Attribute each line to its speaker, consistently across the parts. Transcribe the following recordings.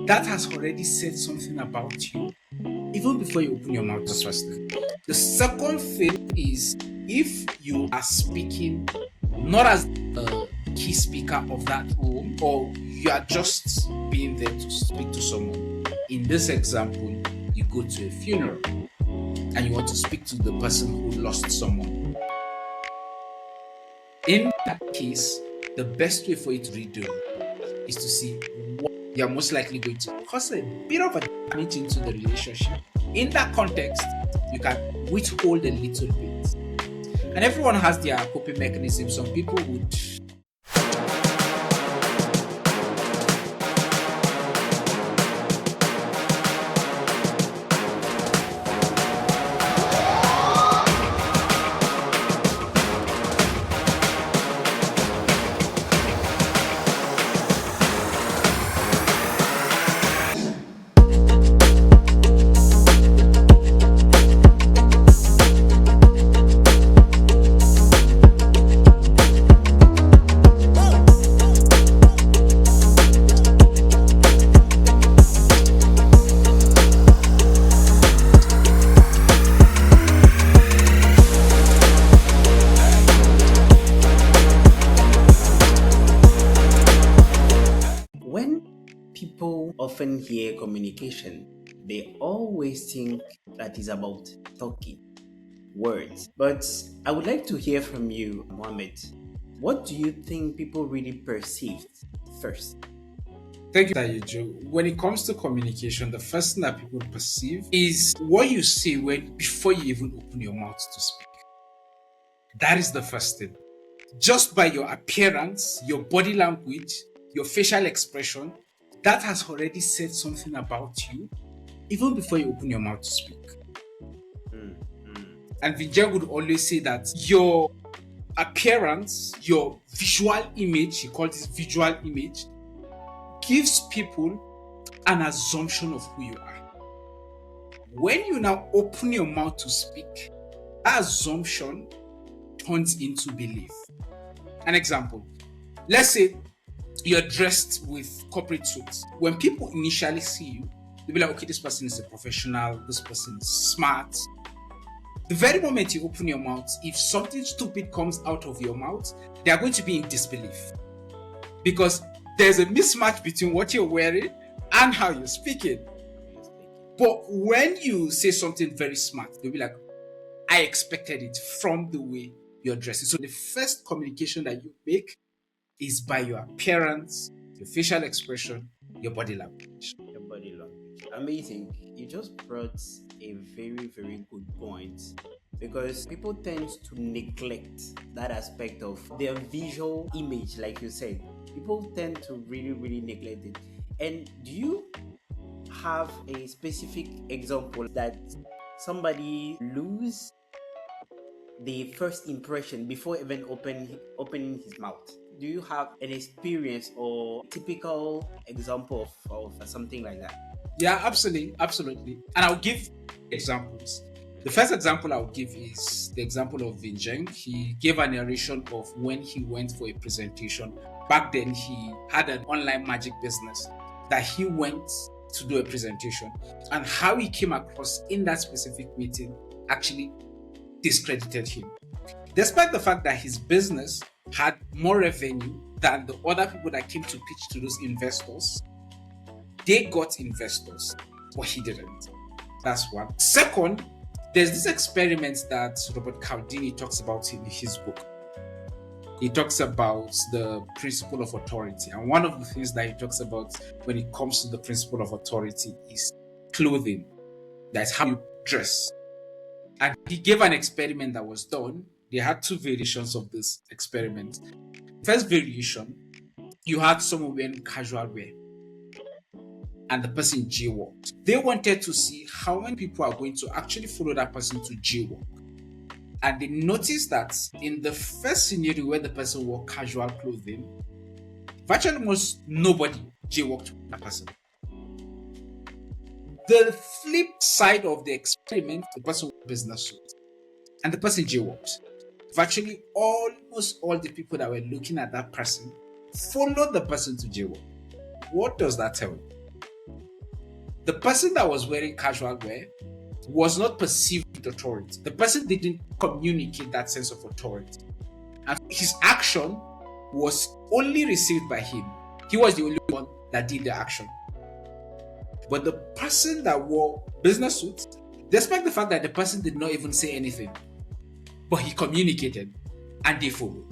Speaker 1: that has already said something about you even before you open your mouth to first thing. The second thing is if you are speaking not as a key speaker of that room, or you are just being there to speak to someone. In this example, you go to a funeral and you want to speak to the person who lost someone. In that case, the best way for you to redo is to see what you're most likely going to cause a bit of a damage into the relationship. In that context, you can withhold a little bit. And everyone has their coping mechanism. Some people would
Speaker 2: When people often hear communication, they always think that is about talking, words. But I would like to hear from you, Muhammad. What do you think people really perceived first?
Speaker 1: thank you, Tayejo. When it comes to communication, the first thing that people perceive is what you say when before you even open your mouth to speak. That is the first thing. Just by your appearance, your body language, your facial expression, that has already said something about you even before you open your mouth to speak.
Speaker 2: Mm, mm.
Speaker 1: And Vijay would always say that your appearance, your visual image, he calls it visual image, gives people an assumption of who you are. When you now open your mouth to speak, that assumption turns into belief. An example, let's say you're dressed with corporate suits. When people initially see you, they'll be like, okay, this person is a professional, this person is smart. The very moment you open your mouth, if something stupid comes out of your mouth, they are going to be in disbelief. Because there's a mismatch between what you're wearing and how you're speaking. But when you say something very smart, they'll be like, I expected it from the way you're dressing. So the first communication that you make is by your appearance, your facial expression, your body language.
Speaker 2: Your body language. Amazing. You just brought a very, very good point because people tend to neglect that aspect of their visual image, like you said. People tend to really, really neglect it. And do you have a specific example that somebody lose the first impression before even opening his mouth? Do you have an experience or typical example of something like that?
Speaker 1: Yeah, absolutely. And I'll give examples. The first example I'll give is the example of Vinjeng. He gave a narration of when he went for a presentation. Back then, he had an online magic business that he went to do a presentation, and how he came across in that specific meeting actually discredited him. Despite the fact that his business had more revenue than the other people that came to pitch to those investors, they got investors, but he didn't. That's one. Second, there's this experiment that Robert Cialdini talks about in his book. He talks about the principle of authority. And one of the things that he talks about when it comes to the principle of authority is clothing. That's how you dress. And he gave an experiment that was done. They had two variations of this experiment. First variation, you had someone wearing casual wear and the person jaywalked. They wanted to see how many people are going to actually follow that person to jaywalk. And they noticed that in the first scenario where the person wore casual clothing, virtually almost nobody jaywalked with that person. The flip side of the experiment, the person wore business suit and the person jaywalked. Virtually almost all the people that were looking at that person followed the person to jaywalk. What does that tell you? The person that was wearing casual wear was not perceived with authority. The person didn't communicate that sense of authority. And his action was only received by him. He was the only one that did the action. But the person that wore business suits, despite the fact that the person did not even say anything, but he communicated and they followed.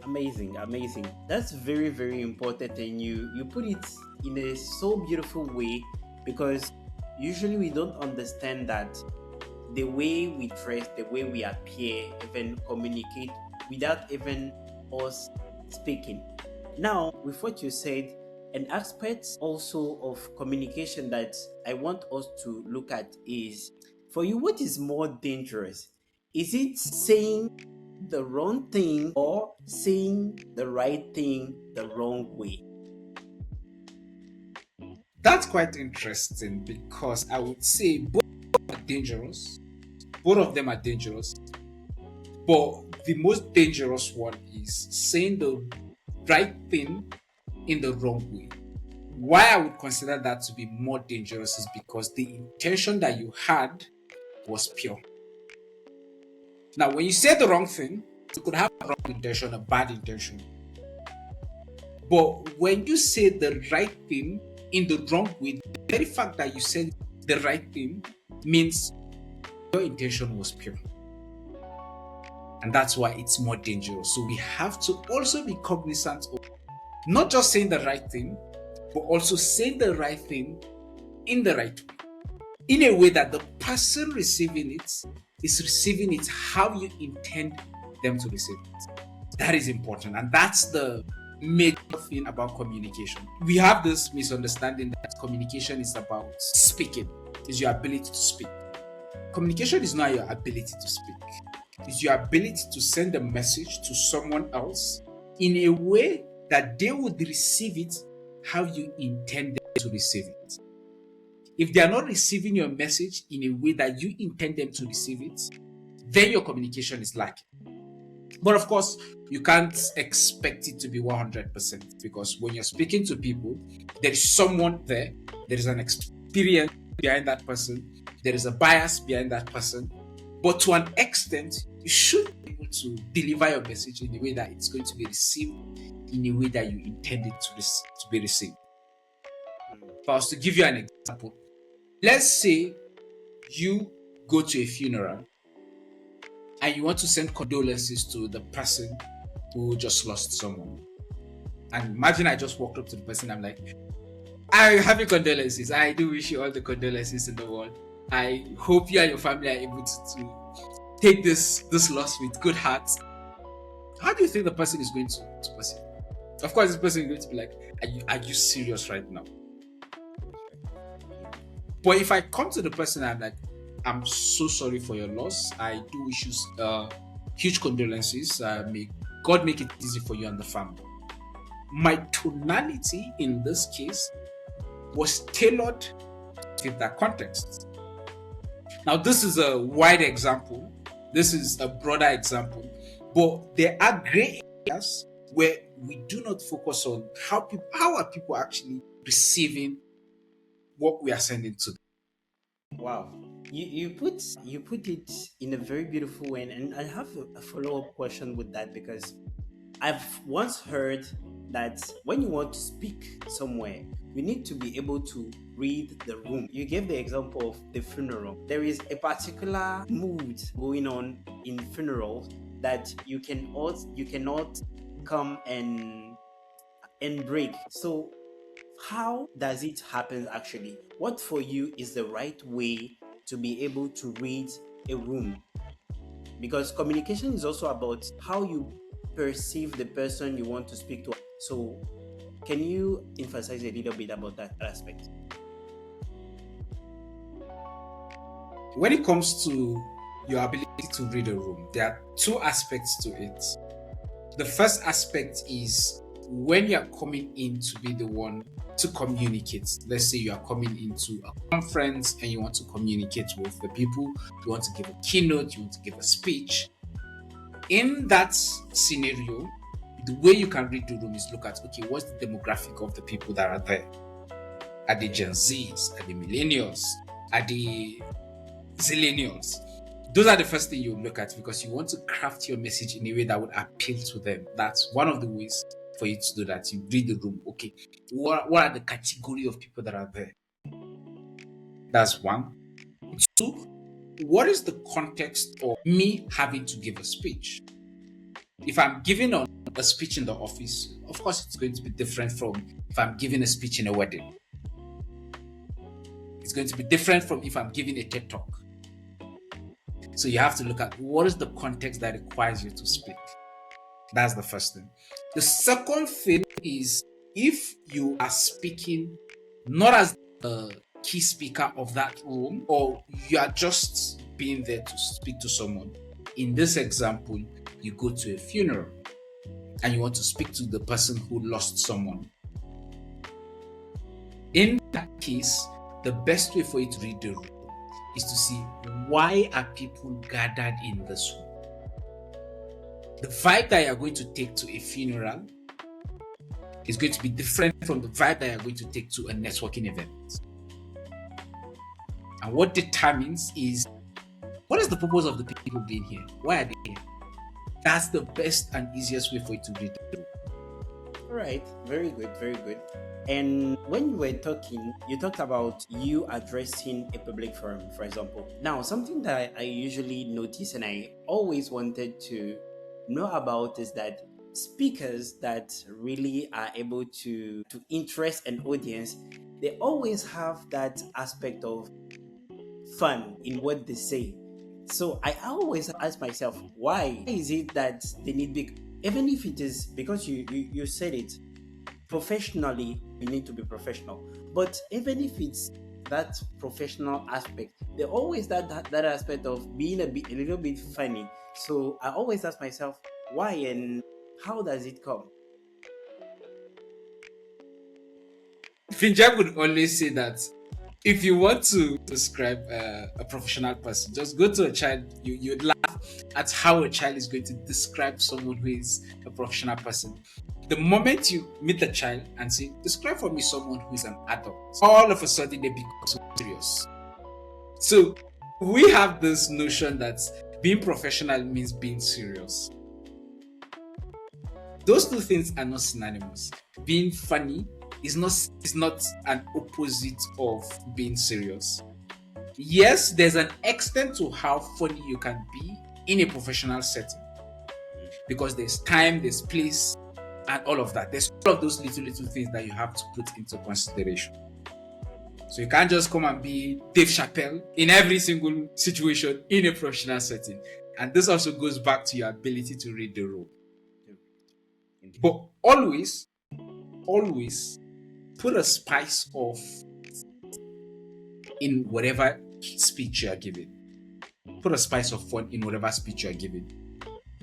Speaker 2: Amazing, amazing. That's very, very important, and you put it in a so beautiful way, because usually we don't understand that the way we dress, the way we appear, even communicate without even us speaking. Now, with what you said, an aspect also of communication that I want us to look at is, for you, what is more dangerous? Is it saying the wrong thing or saying the right thing the wrong way?
Speaker 1: That's quite interesting because I would say both are dangerous. Both of them are dangerous. But the most dangerous one is saying the right thing in the wrong way. Why I would consider that to be more dangerous is because the intention that you had was pure. Now, when you say the wrong thing, you could have a wrong intention, a bad intention. But when you say the right thing in the wrong way, the very fact that you said the right thing means your intention was pure. And that's why it's more dangerous. So we have to also be cognizant of not just saying the right thing, but also saying the right thing in the right way. In a way that the person receiving it is receiving it how you intend them to receive it. That is important. And that's the major thing about communication. We have this misunderstanding that communication is about speaking, is your ability to speak. Communication is not your ability to speak. It's your ability to send a message to someone else in a way that they would receive it how you intend them to receive it. If they are not receiving your message in a way that you intend them to receive it, then your communication is lacking. But of course, you can't expect it to be 100% because when you're speaking to people, there is someone there, there is an experience behind that person, there is a bias behind that person. But to an extent, you should be able to deliver your message in a way that it's going to be received in a way that you intended to be received. If I was to give you an example, let's say you go to a funeral and you want to send condolences to the person who just lost someone. And imagine I just walked up to the person, I'm like, I'm having condolences. I do wish you all the condolences in the world. I hope you and your family are able to take this loss with good hearts. How do you think the person is going to perceive? Of course, this person is going to be like, are you serious right now? But if I come to the person and I'm like, I'm so sorry for your loss. I do wish you huge condolences. May God make it easy for you and the family. My tonality in this case was tailored to that context. Now, this is a wide example. This is a broader example. But there are gray areas where we do not focus on how are people actually receiving what we are sending to them.
Speaker 2: Wow. You put it in a very beautiful way, and I have a follow-up question with that, because I've once heard that when you want to speak somewhere, you need to be able to read the room. You gave the example of the funeral. There is a particular mood going on in funerals that you cannot come and break. So how does it happen actually? What for you is the right way to be able to read a room? Because communication is also about how you perceive the person you want to speak to. So can you emphasize a little bit about that aspect?
Speaker 1: When it comes to your ability to read a room, there are two aspects to it. The first aspect is when you are coming in to be the one to communicate. Let's say you are coming into a conference and you want to communicate with the people, you want to give a keynote, you want to give a speech. In that scenario, the way you can read the room is look at, okay, what's the demographic of the people that are there? Are they Gen Zs? Are they millennials? Are they zillennials? Those are the first thing you look at because you want to craft your message in a way that would appeal to them. That's one of the ways for you to do that. You read the room. Okay, what are the category of people that are there? That's one. Two, what is the context of me having to give a speech? If I'm giving a speech in the office, of course, it's going to be different from if I'm giving a speech in a wedding. It's going to be different from if I'm giving a TED talk. So you have to look at what is the context that requires you to speak. That's the first thing. The second thing is if you are speaking not as the key speaker of that room, or you are just being there to speak to someone. In this example, you go to a funeral and you want to speak to the person who lost someone. In that case, the best way for you to read the room is to see why are people gathered in this room. The vibe that you're going to take to a funeral is going to be different from the vibe that you're going to take to a networking event. And what determines is what is the purpose of the people being here? Why are they here? That's the best and easiest way for you to read the room.
Speaker 2: All right, very good, very good. And when you were talking, you talked about you addressing a public forum, for example. Now, something that I usually notice and I always wanted to know about is that speakers that really are able to interest an audience, they always have that aspect of fun in what they say. So I always ask myself, why is it that they need big, even if it is because you said it, professionally, we need to be professional. But even if it's that professional aspect, they always that aspect of being a little bit funny. So I always ask myself, why and how does it come?
Speaker 1: Finjab would always say that if you want to describe a professional person, just go to a child. You'd laugh at how a child is going to describe someone who is a professional person. The moment you meet the child and say, describe for me someone who is an adult, all of a sudden they become so serious. So we have this notion that being professional means being serious. Those two things are not synonymous. Being funny is not an opposite of being serious. Yes, there's an extent to how funny you can be in a professional setting because there's time, there's place, and all of that. There's all of those little things that you have to put into consideration. So you can't just come and be Dave Chappelle in every single situation in a professional setting. And this also goes back to your ability to read the room. But always put a spice of in whatever speech you are giving. Put a spice of fun in whatever speech you are giving.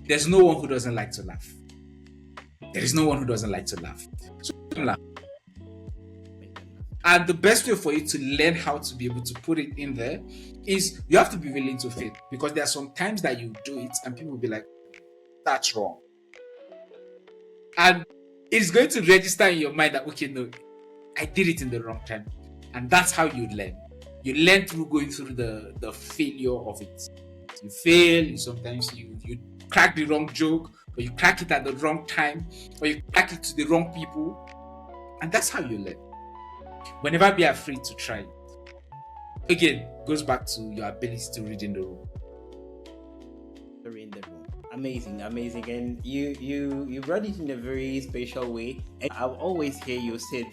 Speaker 1: There's no one who doesn't like to laugh. There is no one who doesn't like to laugh. So laugh. And the best way for you to learn how to be able to put it in there is you have to be willing to fail. Because there are some times that you do it and people will be like, that's wrong. And it's going to register in your mind that, okay, no, I did it in the wrong time. And that's how you learn. You learn through going through the failure of it. You fail, sometimes you crack the wrong joke, or you crack it at the wrong time, or you crack it to the wrong people. And that's how you learn. But never be afraid to try it. Again, goes back to your ability to read in the room.
Speaker 2: In the room. Amazing. And you brought it in a very special way. And I've always hear you say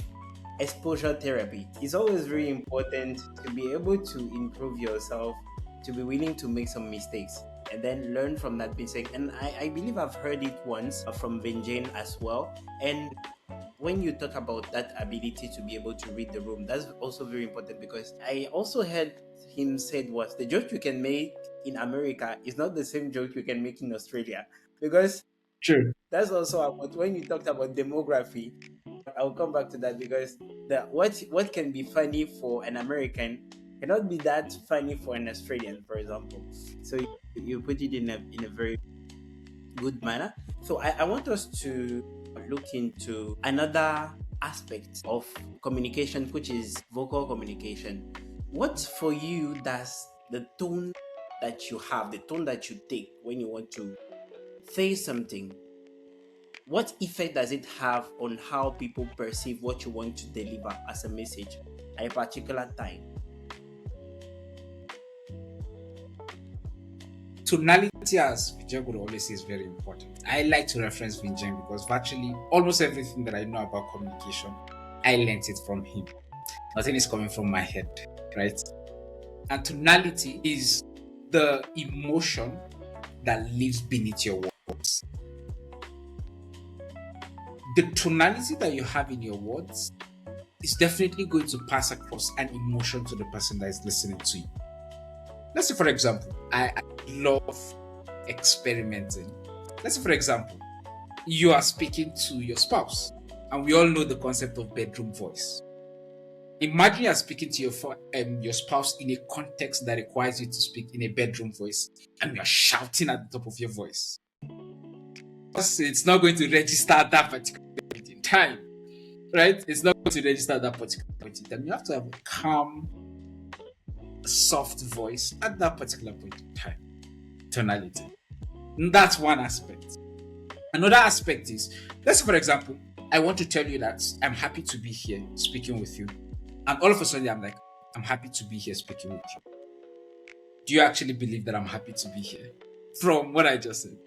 Speaker 2: exposure therapy. It's always very important to be able to improve yourself, to be willing to make some mistakes and then learn from that mistake. And I believe I've heard it once from Benjamin as well. And when you talk about that ability to be able to read the room, that's also very important because I also heard him said was the joke you can make in America is not the same joke you can make in Australia. Because
Speaker 1: True.
Speaker 2: That's also about when you talked about demography. I'll come back to that because what can be funny for an American cannot be that funny for an Australian, for example. So you put it in a very good manner. So I want us to look into another aspect of communication, which is vocal communication. What for you does the tone that you have, the tone that you take when you want to say something, what effect does it have on how people perceive what you want to deliver as a message at a particular time?
Speaker 1: Tonality, as Vijay would always say, is very important. I like to reference Vijay because virtually almost everything that I know about communication, I learned it from him. Nothing is coming from my head, right? And tonality is the emotion that lives beneath your words. The tonality that you have in your words is definitely going to pass across an emotion to the person that is listening to you. Let's say, for example, I love experimenting. Let's say, for example, you are speaking to your spouse, and we all know the concept of bedroom voice. Imagine you're speaking to your spouse in a context that requires you to speak in a bedroom voice, and you're shouting at the top of your voice. It's not going to register at that particular point in time, right? It's not going to register at that particular point in time. You have to have a calm, soft voice at that particular point in time. Tonality. And that's one aspect. Another aspect is, let's say, for example, I want to tell you that I'm happy to be here speaking with you. And all of a sudden, I'm like, I'm happy to be here speaking with you. Do you actually believe that I'm happy to be here? From what I just said?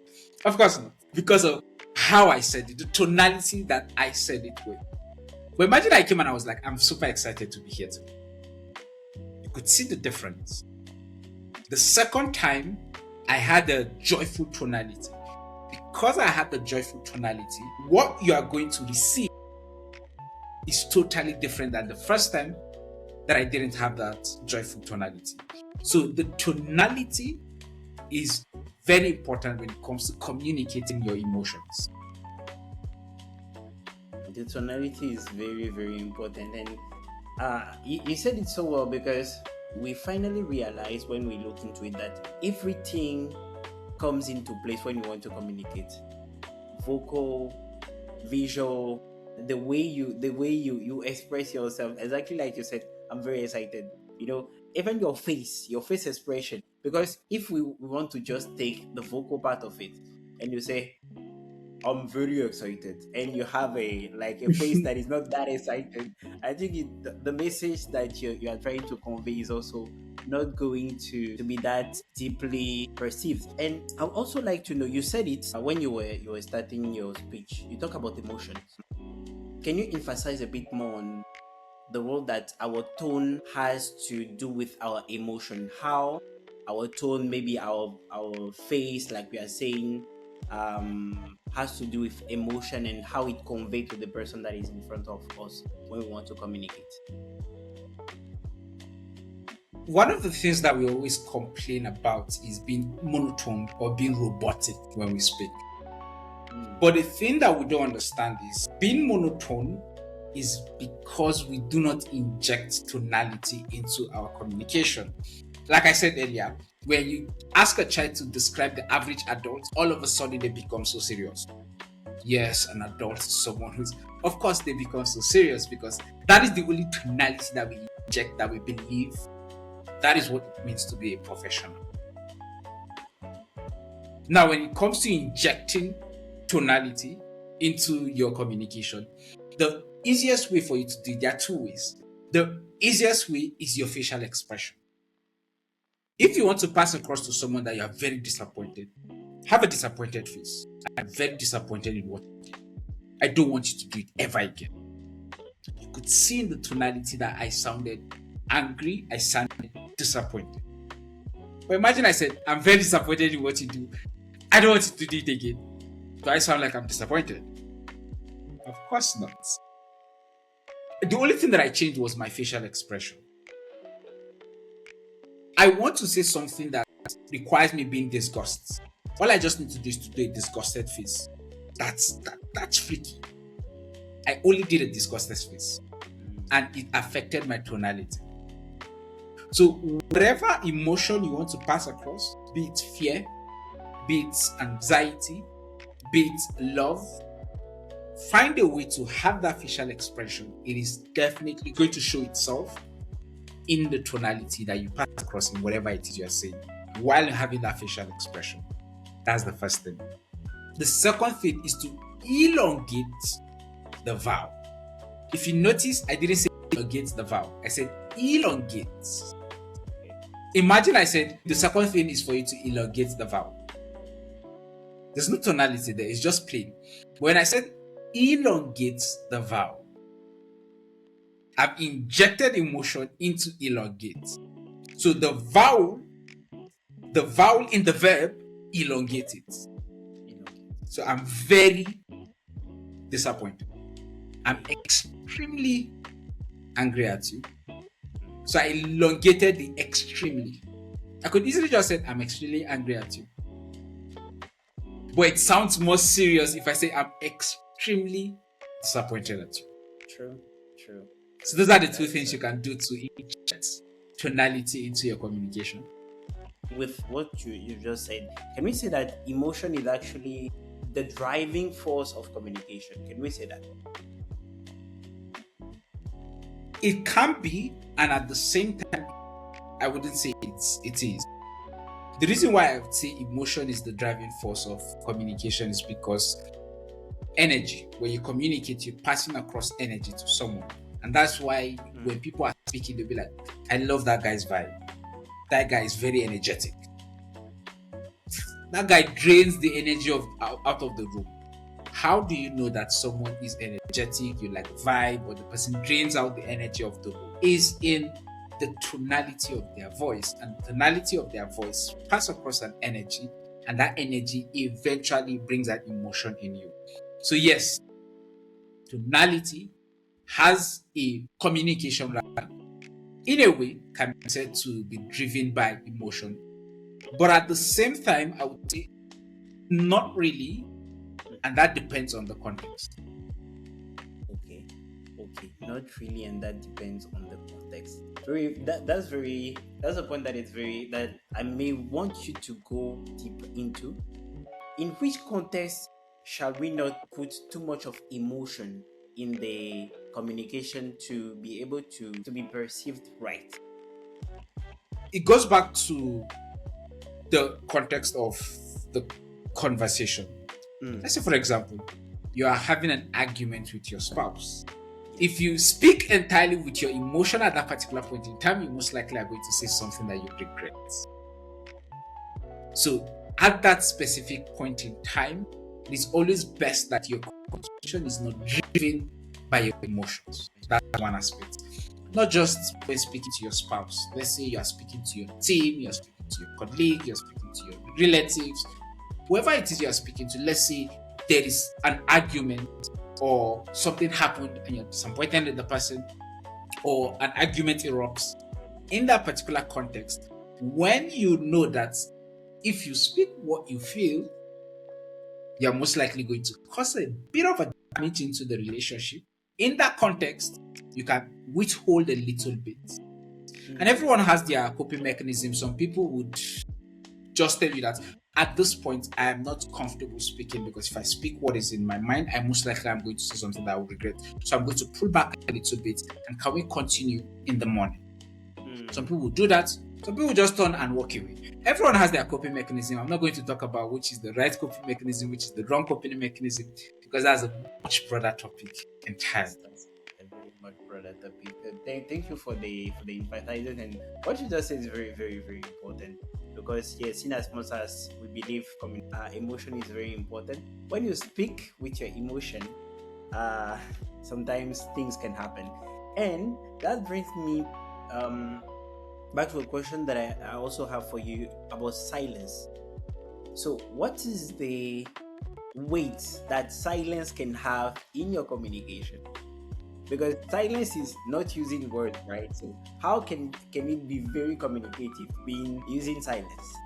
Speaker 1: Of course not. Because of how I said it, the tonality that I said it with. But imagine I came and I was like, I'm super excited to be here today. You could see the difference. The second time, I had a joyful tonality. Because I had the joyful tonality, what you are going to receive is totally different than the first time that I didn't have that joyful tonality. So the tonality is very important when it comes to communicating your emotions.
Speaker 2: The tonality is very, very important. And you said it so well, because we finally realized when we look into it that everything comes into place when you want to communicate. Vocal, visual, the way you express yourself. Exactly like you said, I'm very excited. Even your face expression. Because if we want to just take the vocal part of it and you say, I'm very excited, and you have a face that is not that excited, I think the message that you are trying to convey is also not going to be that deeply perceived. And I would also like to know, you said it when you were starting your speech, you talk about emotions. Can you emphasize a bit more on the role that our tone has to do with our emotion? How our tone, maybe our face, like we are saying, has to do with emotion, and how it conveys to the person that is in front of us when we want to communicate.
Speaker 1: One of the things that we always complain about is being monotone or being robotic when we speak. But the thing that we don't understand is being monotone is because we do not inject tonality into our communication. Like I said earlier, when you ask a child to describe the average adult, all of a sudden they become so serious. Yes, an adult is someone who's, of course, they become so serious because that is the only tonality that we inject, that we believe that is what it means to be a professional. Now, when it comes to injecting tonality into your communication, the easiest way for you to do it, there are two ways. The easiest way is your facial expression. If you want to pass across to someone that you are very disappointed, have a disappointed face. I'm very disappointed in what you did. I don't want you to do it ever again. You could see in the tonality that I sounded angry, I sounded disappointed. But imagine I said, I'm very disappointed in what you do. I don't want you to do it again. Do I sound like I'm disappointed? Of course not. The only thing that I changed was my facial expression. I want to say something that requires me being disgusted. All I just need to do is to do a disgusted face. That's freaky. I only did a disgusted face, and it affected my tonality. So whatever emotion you want to pass across, be it fear, be it anxiety, be it love, find a way to have that facial expression. It is definitely going to show itself in the tonality that you pass across in whatever it is you're saying while having that facial expression. That's the first thing. The second thing is to elongate the vowel. If you notice, I didn't say elongate the vowel, I said elongate. Imagine I said the second thing is for you to elongate the vowel. There's no tonality there, it's just plain. When I said elongate the vowel, I've injected emotion into elongate. So the vowel in the verb, elongate it. So I'm very disappointed. I'm extremely angry at you. So I elongated the extremely. I could easily just say I'm extremely angry at you. But it sounds more serious if I say I'm extremely disappointed at you.
Speaker 2: True.
Speaker 1: So those are the two things you can do to inject tonality into your communication.
Speaker 2: With what you just said, can we say that emotion is actually the driving force of communication? Can we say that?
Speaker 1: It can be, and at the same time, I wouldn't say it is. The reason why I would say emotion is the driving force of communication is because energy, when you communicate, you're passing across energy to someone. And that's why when people are speaking, they'll be like, I love that guy's vibe. That guy is very energetic. That guy drains the energy out of the room. How do you know that someone is energetic, you like vibe, or the person drains out the energy of the room? Is in the tonality of their voice. And the tonality of their voice pass across an energy, and that energy eventually brings that emotion in you. So yes, tonality has a communication rather, in a way, can be said to be driven by emotion. But at the same time, I would say not really, and that depends on the context.
Speaker 2: Okay, not really, and that depends on the context. That's a point that I may want you to go deep into. In which context shall we not put too much of emotion in the communication to be able to be perceived right?
Speaker 1: It goes back to the context of the conversation. Let's say, for example, you are having an argument with your spouse. If you speak entirely with your emotion at that particular point in time, you most likely are going to say something that you regret. So at that specific point in time, it is always best that your communication is not driven by your emotions. That's one aspect. Not just when speaking to your spouse. Let's say you are speaking to your team, you're speaking to your colleague, you're speaking to your relatives, whoever it is you are speaking to. Let's say there is an argument or something happened and you're disappointed with the person, or an argument erupts. In that particular context, when you know that if you speak what you feel, you're most likely going to cause a bit of a damage into the relationship. In that context, you can withhold a little bit. And everyone has their coping mechanism. Some people would just tell you that at this point, I am not comfortable speaking, because if I speak what is in my mind, I most likely am going to say something that I will regret. So I'm going to pull back a little bit, and can we continue in the morning? Some people do that. Some people just turn and walk away. Everyone has their coping mechanism. I'm not going to talk about which is the right coping mechanism, which is the wrong coping mechanism, because that's a much broader topic entirely.
Speaker 2: That's a very much broader topic. Thank you for the emphasizing, and what you just said is very, very, very important. Because yes, in as much as we believe emotion is very important, when you speak with your emotion, sometimes things can happen. And that brings me back to a question that I also have for you about silence. So what is the weight that silence can have in your communication? Because silence is not using words, right? So how can it be very communicative being using silence?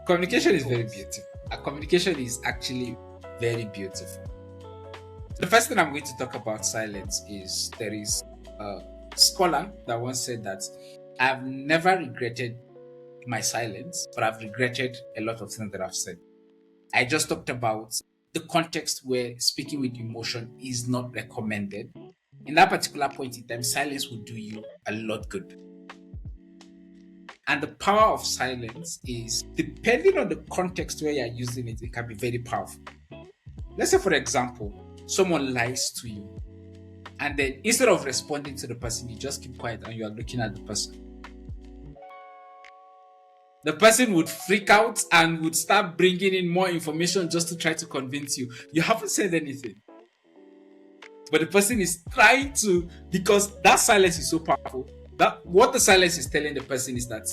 Speaker 1: Communication is very beautiful. Communication is actually very beautiful. The first thing I'm going to talk about silence is, there is a scholar that once said that I've never regretted my silence, but I've regretted a lot of things that I've said. I just talked about the context where speaking with emotion is not recommended, in that particular point in time, silence will do you a lot good. And the power of silence is, depending on the context where you're using it, it can be very powerful. Let's say, for example, someone lies to you, and then instead of responding to the person, you just keep quiet and you are looking at the person. The person would freak out and would start bringing in more information just to try to convince you. You haven't said anything. But the person is trying to, because that silence is so powerful, that what the silence is telling the person is that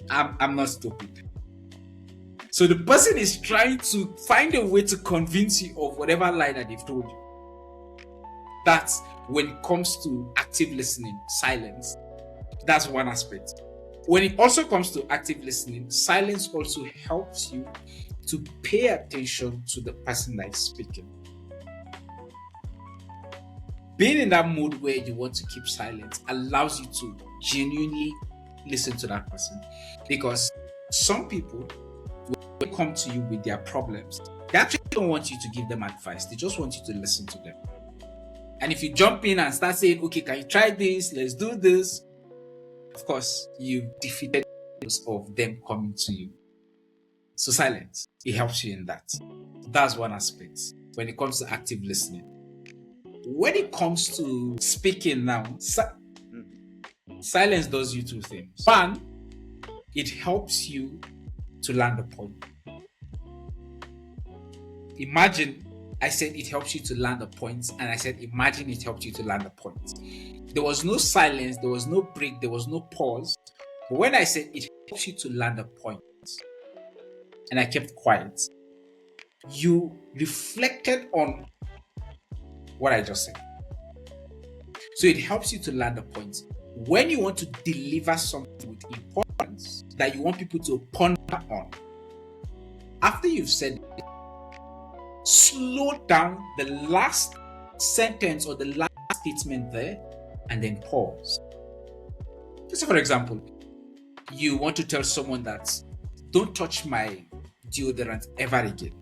Speaker 1: I'm not stupid. So the person is trying to find a way to convince you of whatever lie that they've told you. That's when it comes to active listening, silence. That's one aspect. When it also comes to active listening, silence also helps you to pay attention to the person that is speaking. Being in that mood where you want to keep silence allows you to genuinely listen to that person. Because some people, when they come to you with their problems, they actually don't want you to give them advice. They just want you to listen to them. And if you jump in and start saying, okay, can you try this? Let's do this. Of course, you've defeated the purpose of them coming to you. So silence, it helps you in that. That's one aspect when it comes to active listening. When it comes to speaking now, silence does you two things. One, it helps you to land a point. Imagine I said it helps you to land a point, and I said imagine it helps you to land a point. There was no silence, there was no break, there was no pause. But when I said it helps you to land a point, and I kept quiet, you reflected on what I just said. So it helps you to land a point. When you want to deliver something with importance that you want people to ponder on, after you've said it, slow down the last sentence or the last statement there and then pause. So, for example, you want to tell someone that don't touch my deodorant ever again.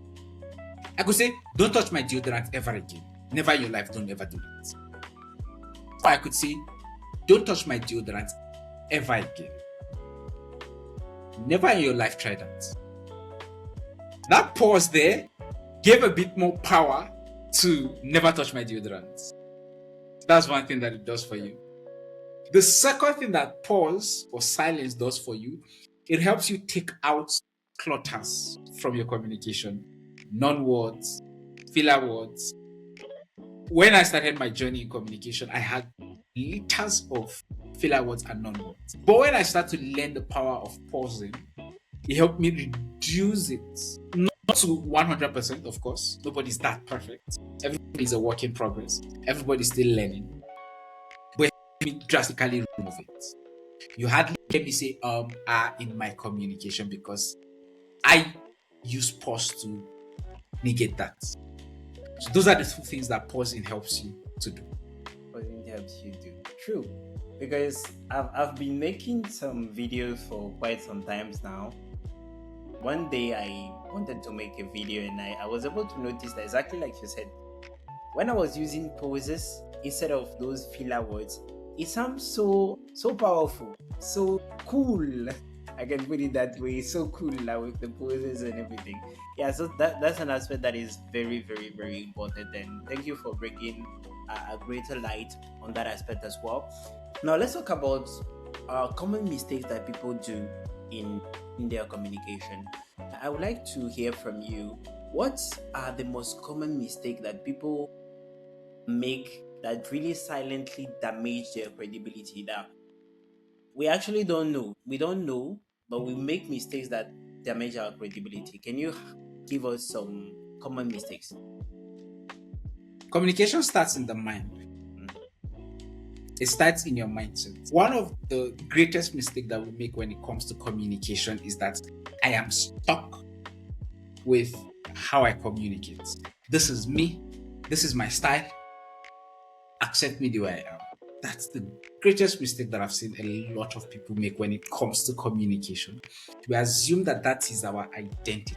Speaker 1: I could say, don't touch my deodorant ever again. Never in your life, don't ever do that. Or I could say, don't touch my deodorant ever again. Never in your life try that. That pause there gave a bit more power to never touch my deodorant. That's one thing that it does for you. The second thing that pause or silence does for you, it helps you take out clutters from your communication. Non-words, filler words. When I started my journey in communication, I had liters of filler words and non-words. But when I started to learn the power of pausing, it helped me reduce it. Not to 100%, of course. Nobody's that perfect. Everybody's a work in progress. Everybody's still learning. But it helped me drastically remove it. You hardly hear me say in my communication because I use pause to negate that. So those are the two things that pausing helps you to do.
Speaker 2: Pausing helps you do. True. Because I've been making some videos for quite some times now. One day I wanted to make a video and I was able to notice that exactly like you said, when I was using pauses instead of those filler words, it sounds so powerful, so cool. I can put it that way, so cool with the poses and everything. Yeah, so that's an aspect that is very, very, very important. And thank you for bringing a greater light on that aspect as well. Now let's talk about common mistakes that people do in their communication. I would like to hear from you. What are the most common mistakes that people make that really silently damage their credibility? That we actually don't know. We don't know, but we make mistakes that damage our credibility. Can you give us some common mistakes?
Speaker 1: Communication starts in the mind. It starts in your mindset. One of the greatest mistakes that we make when it comes to communication is that I am stuck with how I communicate. This is me. This is my style. Accept me the way I am. That's the greatest mistake that I've seen a lot of people make when it comes to communication. We assume that is our identity.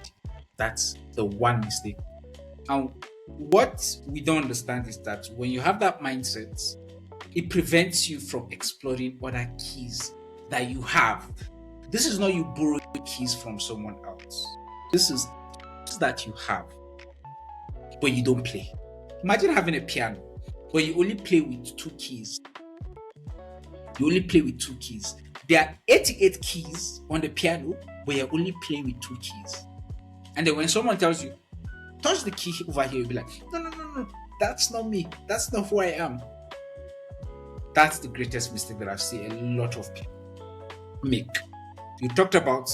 Speaker 1: That's the one mistake. And what we don't understand is that when you have that mindset, it prevents you from exploring other keys that you have. This is not you borrowing keys from someone else. This is that you have, but you don't play. Imagine having a piano, but you only play with two keys. You only play with two keys. There are 88 keys on the piano, but you're only playing with two keys. And then when someone tells you, touch the key over here, you'll be like, no, that's not me. That's not who I am. That's the greatest mistake that I've seen a lot of people make. You talked about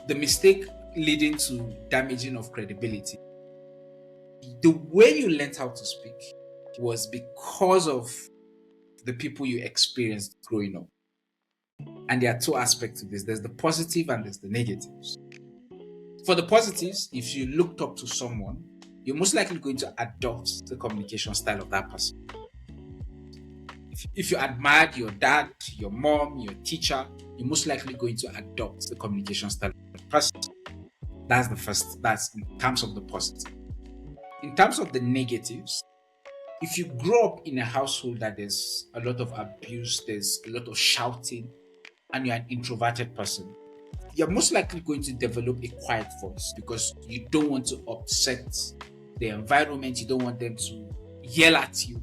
Speaker 1: the mistake leading to damaging of credibility. The way you learned how to speak was because of the people you experienced growing up. And there are two aspects to this. There's the positive and there's the negatives. For the positives, if you looked up to someone, you're most likely going to adopt the communication style of that person. If you admired your dad, your mom, your teacher, you're most likely going to adopt the communication style of the person. That's the first, that's in terms of the positive. In terms of the negatives, if you grow up in a household that there's a lot of abuse, there's a lot of shouting, and you're an introverted person, you're most likely going to develop a quiet voice because you don't want to upset the environment, you don't want them to yell at you.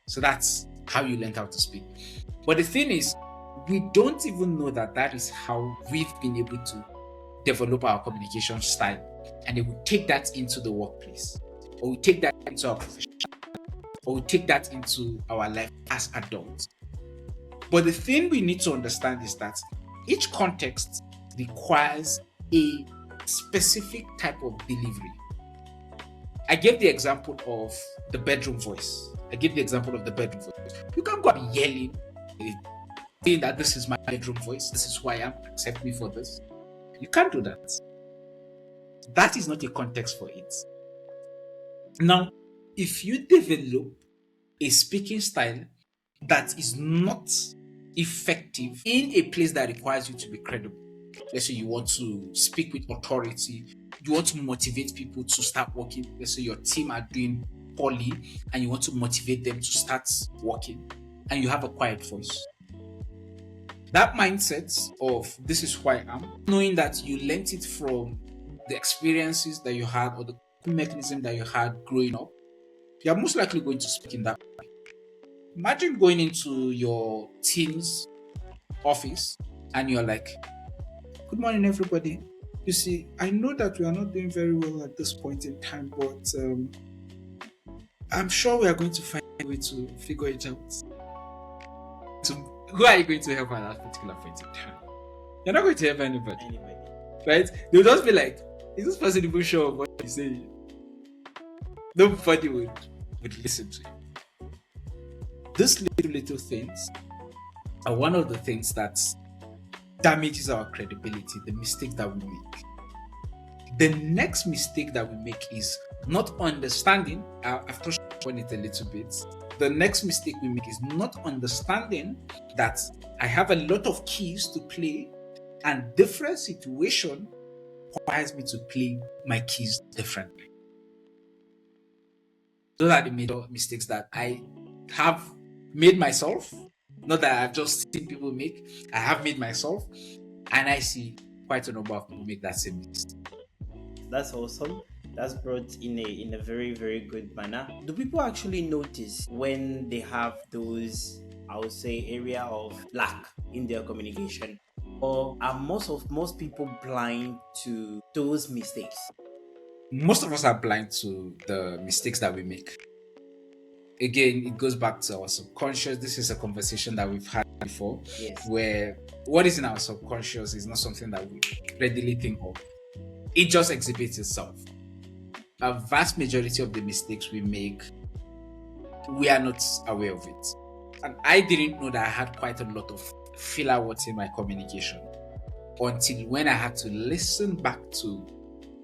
Speaker 1: So that's how you learn how to speak. But the thing is, we don't even know that that is how we've been able to develop our communication style. And then we take that into the workplace, or we take that into our profession, or we take that into our life as adults. But the thing we need to understand is that each context requires a specific type of delivery. I gave the example of the bedroom voice. You can't go and yelling, saying that this is my bedroom voice, this is who I am, accept me for this. You can't do that. That is not a context for it. Now, if you develop a speaking style that is not effective in a place that requires you to be credible, let's say you want to speak with authority, you want to motivate people to start working, let's say your team are doing poorly and you want to motivate them to start working, and you have a quiet voice. That mindset of this is who I am, knowing that you learnt it from the experiences that you had or the mechanism that you had growing up, you're most likely going to speak in that way. Imagine going into your team's office and you're like, good morning, everybody. You see, I know that we are not doing very well at this point in time, but I'm sure we are going to find a way to figure it out. So, who are you going to help at that particular point in time? You're not going to help anybody. Right? They'll just be like, is this person even sure of what he's saying? Nobody would listen to you. These little things are one of the things that damages our credibility, the mistakes that we make. The next mistake that we make is not understanding. I've touched on it a little bit. The next mistake we make is not understanding that I have a lot of keys to play, and different situation requires me to play my keys differently. Those are the major mistakes that I have made myself. Not that I've just seen people make. I have made myself, and I see quite a number of people make that same mistake.
Speaker 2: That's awesome. That's brought in a very, very good manner. Do people actually notice when they have those, I would say, area of lack in their communication? Or are most people blind to those mistakes?
Speaker 1: Most of us are blind to the mistakes that we make. Again, it goes back to our subconscious. This is a conversation that we've had before,
Speaker 2: Yes.
Speaker 1: where what is in our subconscious is not something that we readily think of. It just exhibits itself. A vast majority of the mistakes we make, we are not aware of it. And I didn't know that I had quite a lot of filler words in my communication until when I had to listen back to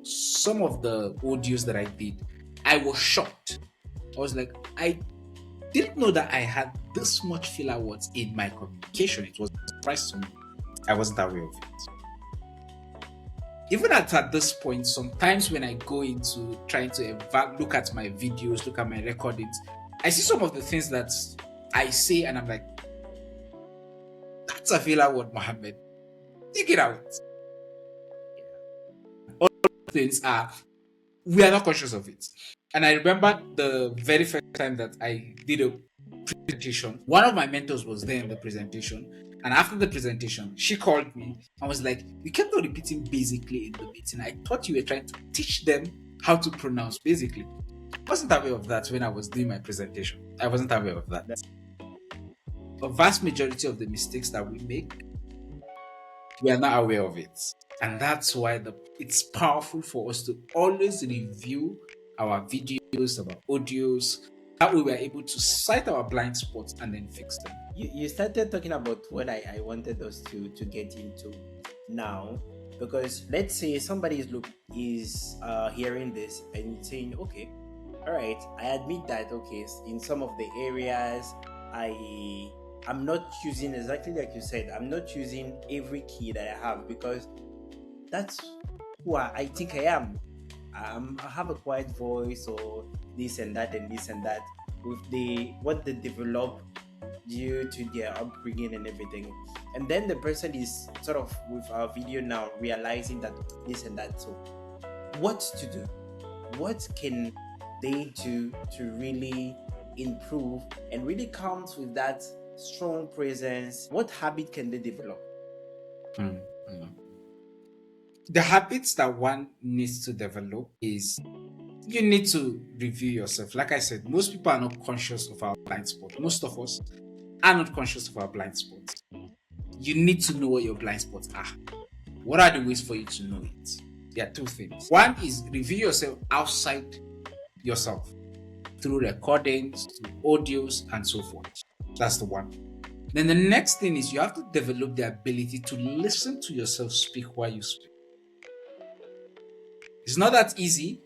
Speaker 1: some of the audios that I did. I was shocked. I was like, I didn't know that I had this much filler words in my communication. It was a surprise to me. I wasn't aware of it. Even at this point, sometimes when I go into trying to look at my videos, look at my recordings, I see some of the things that I say and I'm like, that's a filler word, Muhammad. Take it out. All things are, we are not conscious of it. And I remember the very first time that I did a presentation, one of my mentors was there in the presentation. And after the presentation, she called me and was like, you kept on repeating basically in the meeting. I thought you were trying to teach them how to pronounce basically. I wasn't aware of that when I was doing my presentation. I wasn't aware of that. A vast majority of the mistakes that we make, we are not aware of it. And that's why it's powerful for us to always review our videos, our audios. That way we are able to cite our blind spots and then fix them.
Speaker 2: You started talking about what I wanted us to get into now, because let's say somebody is hearing this and saying, okay, all right, I admit that, okay, in some of the areas I'm not using, exactly like you said, I'm not using every key that I have, because that's who I think I am. I have a quiet voice, or this and that and this and that, with what they develop due to their upbringing and everything. And then the person is sort of, with our video now, realizing that this and that. So what to do? What can they do to really improve and really comes with that strong presence? What habit can they develop?
Speaker 1: The habits that one needs to develop is, you need to review yourself. Like I said, most people are not conscious of our blind spot. Most of us are not conscious of our blind spots. You need to know what your blind spots are. What are the ways for you to know it? There are two things. One is review yourself outside yourself through recordings, through audios, and so forth. That's the one. Then the next thing is you have to develop the ability to listen to yourself speak while you speak. It's not that easy,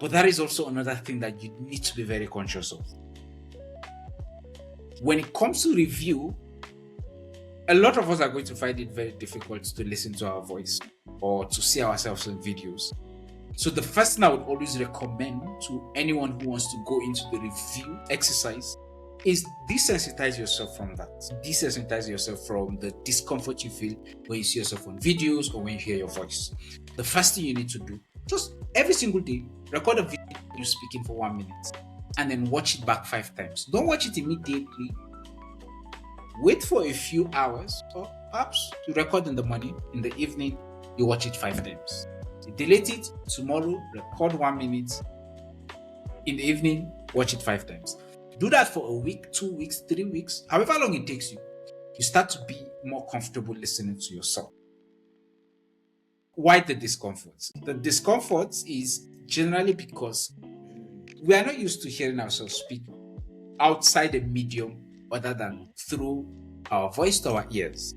Speaker 1: but that is also another thing that you need to be very conscious of. When it comes to review, a lot of us are going to find it very difficult to listen to our voice or to see ourselves in videos. So the first thing I would always recommend to anyone who wants to go into the review exercise is desensitize yourself from that. Desensitize yourself from the discomfort you feel when you see yourself on videos or when you hear your voice. The first thing you need to do, just every single day, record a video you speaking for 1 minute and then watch it back 5 times. Don't watch it immediately. Wait for a few hours, or perhaps you record in the morning, in the evening, you watch it 5 times. You delete it tomorrow, record 1 minute. In the evening, watch it 5 times. Do that for a week, 2 weeks, 3 weeks, however long it takes you. You start to be more comfortable listening to yourself. Why the discomfort? The discomfort is generally because we are not used to hearing ourselves speak outside a medium other than through our voice to our ears.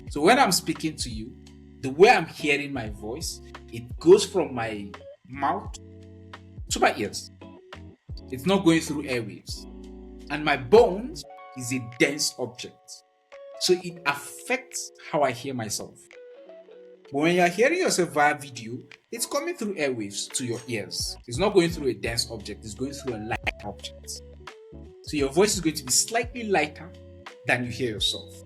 Speaker 1: So when I'm speaking to you, the way I'm hearing my voice, it goes from my mouth to my ears. It's not going through airwaves. And my bones is a dense object. So it affects how I hear myself. But when you're hearing yourself via video, it's coming through airwaves to your ears. It's not going through a dense object, it's going through a light object. So your voice is going to be slightly lighter than you hear yourself.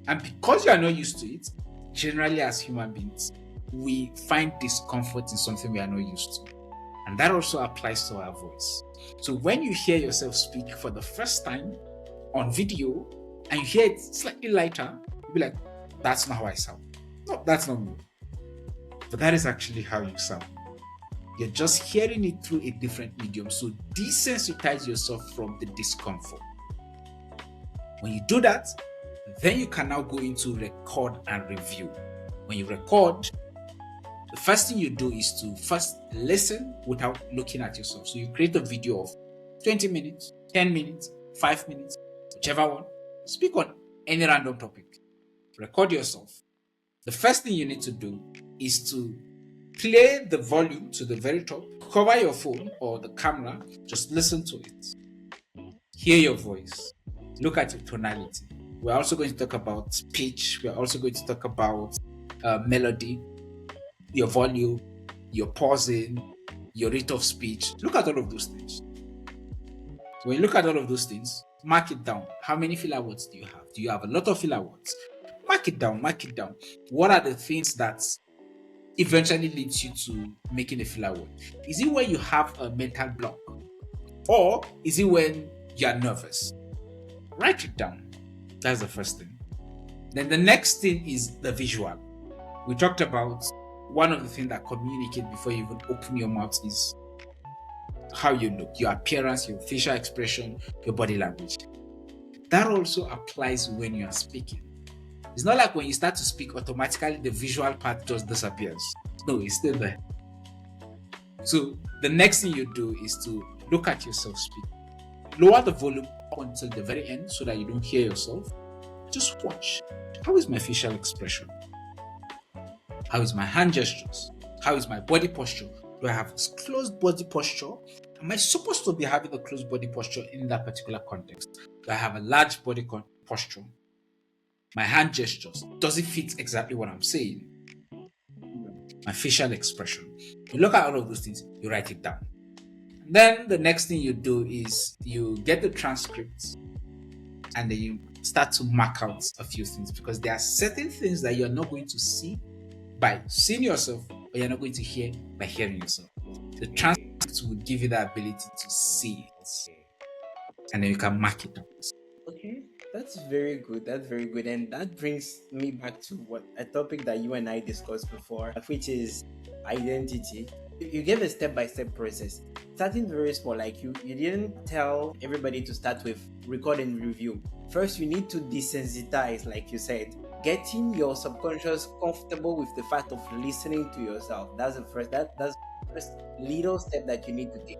Speaker 1: And because you are not used to it, generally as human beings, we find discomfort in something we are not used to. And that also applies to our voice. So when you hear yourself speak for the first time on video and you hear it slightly lighter, you'll be like, that's not how I sound. No, that's not me. But that is actually how you sound. You're just hearing it through a different medium. So desensitize yourself from the discomfort. When you do that, then you can now go into record and review. When you record, the first thing you do is to first listen without looking at yourself. So you create a video of 20 minutes, 10 minutes, 5 minutes, whichever one. Speak on any random topic. Record yourself. The first thing you need to do is to play the volume to the very top. Cover your phone or the camera. Just listen to it. Hear your voice. Look at your tonality. We're also going to talk about pitch. We're also going to talk about melody. your volume, your pausing, your rate of speech. Look at all of those things. When you look at all of those things, mark it down. How many filler words do you have? Do you have a lot of filler words? Mark it down, mark it down. What are the things that eventually leads you to making a filler word? Is it when you have a mental block? Or is it when you're nervous? Write it down. That's the first thing. Then the next thing is the visual. We talked about one of the things that communicate before you even open your mouth is how you look, your appearance, your facial expression, your body language. That also applies when you are speaking. It's not like when you start to speak, automatically the visual part just disappears. No, it's still there. So the next thing you do is to look at yourself speak. Lower the volume up until the very end so that you don't hear yourself. Just watch. How is my facial expression? How is my hand gestures? How is my body posture? Do I have closed body posture? Am I supposed to be having a closed body posture in that particular context? Do I have a large body posture? My hand gestures, does it fit exactly what I'm saying? My facial expression. You look at all of those things, you write it down. Then the next thing you do is you get the transcripts and then you start to mark out a few things, because there are certain things that you're not going to see by seeing yourself, or you're not going to hear by hearing yourself. The transcripts will give you the ability to see it, and then you can mark it down.
Speaker 2: Okay, that's very good. That's very good. And that brings me back to what a topic that you and I discussed before, which is identity. You gave a step-by-step process. Starting very small, like you didn't tell everybody to start with record and review. First, you need to desensitize, like you said, getting your subconscious comfortable with the fact of listening to yourself. That's the first. That's the first little step that you need to take.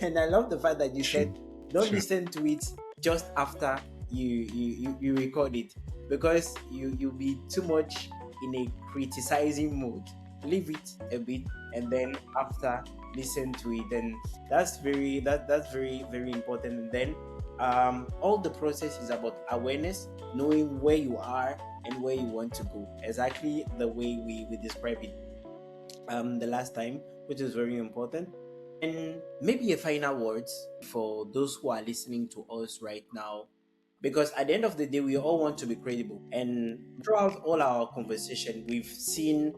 Speaker 2: And I love the fact that you said, don't listen to it just after you record it, because you'll be too much in a criticizing mode. Leave it a bit and then after listen to it. And that's very very important. And then all the process is about awareness, knowing where you are and where you want to go, exactly the way we described it the last time, which is very important. And maybe a final words for those who are listening to us right now, because at the end of the day, we all want to be credible. And throughout all our conversation, we've seen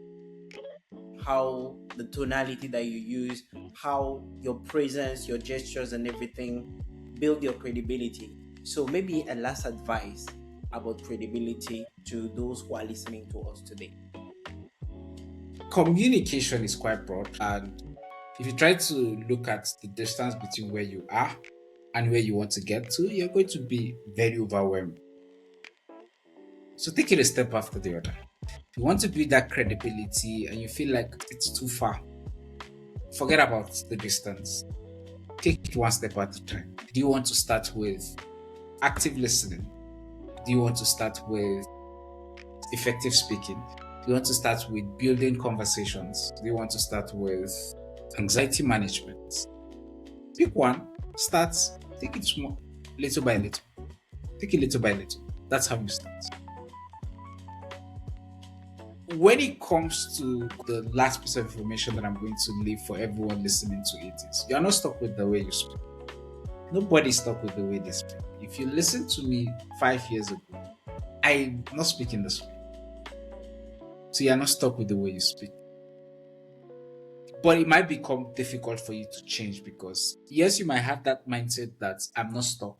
Speaker 2: how the tonality that you use, how your presence, your gestures, and everything build your credibility. So maybe a last advice about credibility to those who are listening to us today.
Speaker 1: Communication is quite broad, and if you try to look at the distance between where you are and where you want to get to, you're going to be very overwhelmed. So take it a step after the other. If you want to build that credibility and you feel like it's too far, forget about the distance. Take it one step at a time. Do you want to start with active listening? Do you want to start with effective speaking? Do you want to start with building conversations? Do you want to start with anxiety management? Pick one, start, take it small, little by little. Take it little by little. That's how you start. When it comes to the last piece of information that I'm going to leave for everyone listening to it is, you're not stuck with the way you speak. Nobody's stuck with the way they speak. If you listen to me 5 years ago, I'm not speaking this way. So you're not stuck with the way you speak. But it might become difficult for you to change, because yes, you might have that mindset that I'm not stuck,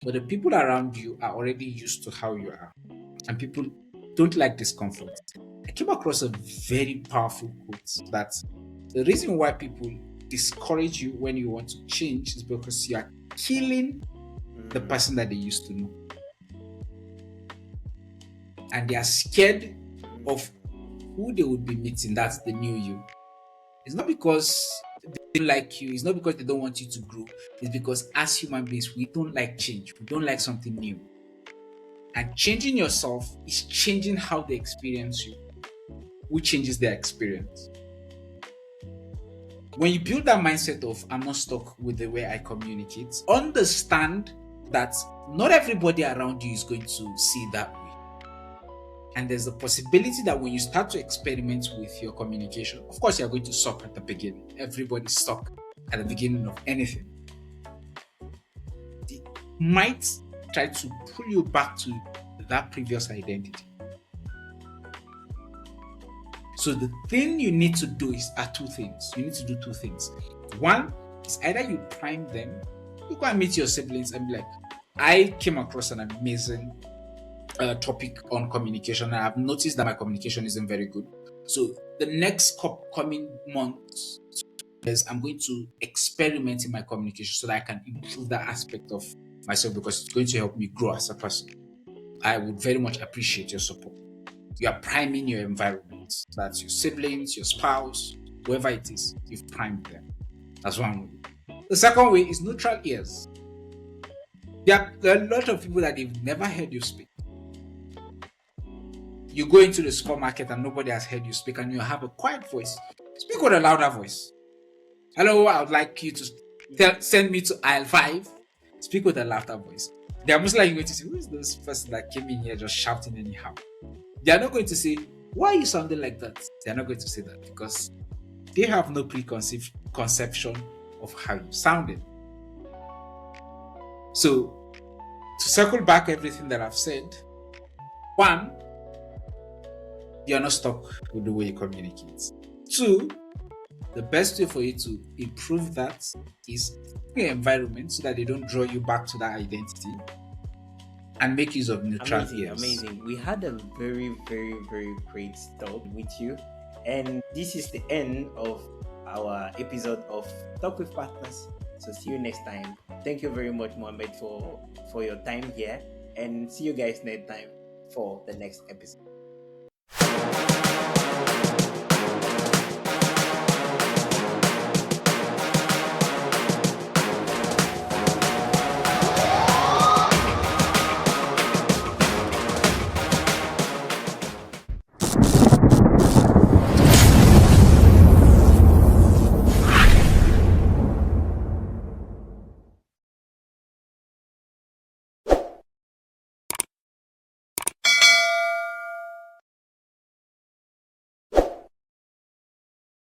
Speaker 1: but the people around you are already used to how you are, and people don't like discomfort. I came across a very powerful quote that the reason why people discourage you when you want to change is because you are killing the person that they used to know, and they are scared of who they would be meeting. That's the new you. It's not because they don't like you, it's not because they don't want you to grow. It's because as human beings, we don't like change, we don't like something new. And changing yourself is changing how they experience you, which changes their experience. When you build that mindset of I'm not stuck with the way I communicate, understand that not everybody around you is going to see that way. And there's the possibility that when you start to experiment with your communication, of course, you're going to suck at the beginning. Everybody's stuck at the beginning of anything. It might try to pull you back to that previous identity. So the thing you need to do are two things. You need to do two things. One is either you prime them, you go and meet your siblings and be like, I came across an amazing topic on communication, and I've noticed that my communication isn't very good. So the next coming months, I'm going to experiment in my communication so that I can improve that aspect of myself, because it's going to help me grow as a person. I would very much appreciate your support. You are priming your environment. That's your siblings, your spouse, whoever it is, you've primed them. That's one way. The second way is neutral ears. There are a lot of people that they've never heard you speak. You go into the supermarket and nobody has heard you speak, and you have a quiet voice. Speak with a louder voice. Hello, I would like you to send me to aisle 5. Speak with a louder voice. They are most likely going to say, who is this person that came in here just shouting anyhow? They are not going to say, why are you sounding like that? They are not going to say that, because they have no preconceived conception of how you sounded. So, to circle back everything that I've said, one, you're not stuck with the way you communicate. Two, the best way for you to improve that is your environment so that they don't draw you back to that identity, and make use of neutral ears.
Speaker 2: Amazing. We had a very, very, very great talk with you. And this is the end of our episode of Talk with Partners. So see you next time. Thank you very much, Muhammed, for your time here. And see you guys next time for the next episode.